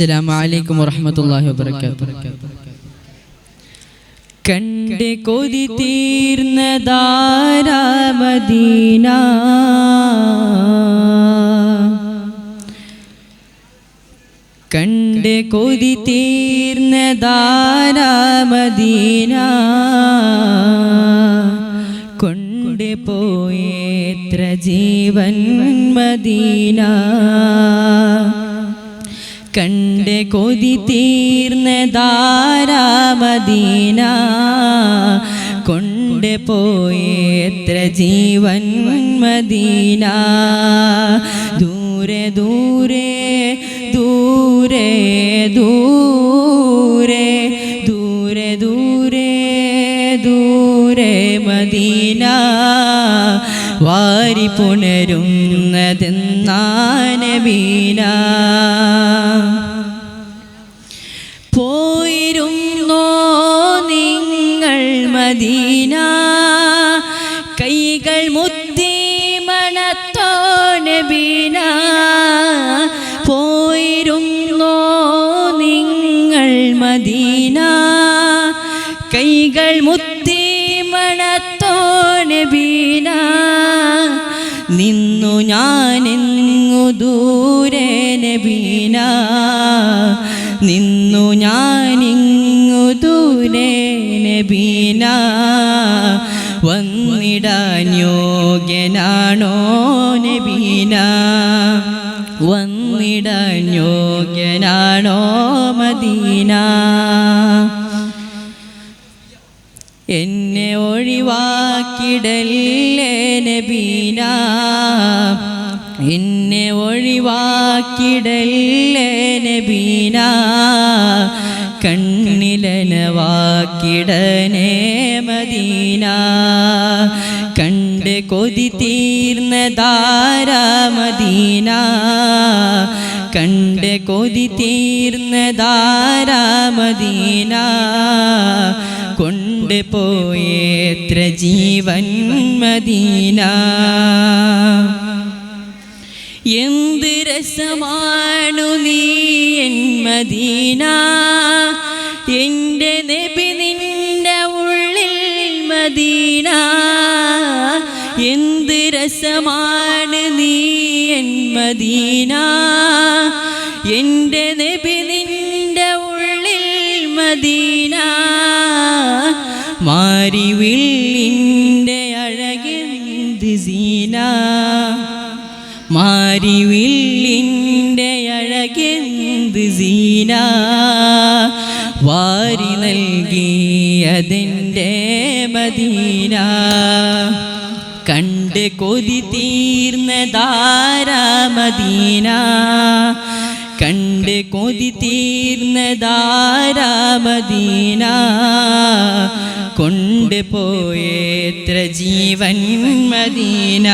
അസ്സലാമു അലൈക്കും വറഹ്മത്തുള്ളാഹി വബറകാതുഹു. കണ്ട് കൊതി തീർന്നതാരാ മദീന, കണ്ട് കൊതി തീർന്നതാരാ മദീന, കൊണ്ടുപോയെത്ര ജീവൻ മദീന. കണ്ട് കൊതി തീർന്നതാരാ മദീന, കൊണ്ടുപോയെത്ര ജീവൻ മദീന. ദൂരെ ദൂരെ ദൂരെ ദൂരെ ദൂരെ ദൂരെ ദൂരെ മദീന, വാരി പുണരുന്നതെന്നാ നബീന. പോയിരുന്നോ നിങ്ങൾ മദീന, കൈകൾ മുത്തി മണത്തോ നബീന. പോയിരുന്നോ നിങ്ങൾ മദീന, കൈകൾ മുത്തി മണത്തോ നബീന. നിന്നു ഞാനെങ്ങു ദൂരെ നബീന, നിന്നു ഞാനിങ്ങു ദൂരെ നബീന. വന്നിടാൻ യോഗ്യനാണോ നബീന, വന്നിടാൻ യോഗ്യനാണോ മദീന. എന്നെ ഒഴിവാക്കിടല്ലേ നബീന, എന്നെ ഒഴിവാക്കിടല്ലേ നബീന. കണ്ണിലനവാക്കിടനേ മദീന, കണ്ട് കൊതി തീർന്നതാരാ മദീന, കണ്ട് കൊതി തീർന്നതാരാ മദീന. കൊണ്ടുപോയെത്ര ജീവൻ മദീന. എന്ത് രസമാണു നീ എൻ മദീന, എൻ്റെ നബി നിന്റെ ഉള്ളിൽ മദീന. എന്ത് രസമാണ് നീ എൻ മദീന, എൻ്റെ നബി നിന്റെ ഉള്ളിൽ മദീന. മാരിവില്ലിൻ്റെ അഴകെന്ത് സീന, മാരിവില്ലിൻ്റെ അഴകെന്ത് സീന. വാരി നൽകിയതെൻ്റെ മദീന, കണ്ട് കൊതി തീർന്നതാരാ മദീന, കണ്ട് കൊതി തീർന്നതാരാ മദീന. കൊണ്ടുപോയെത്ര ജീവൻ മദീന.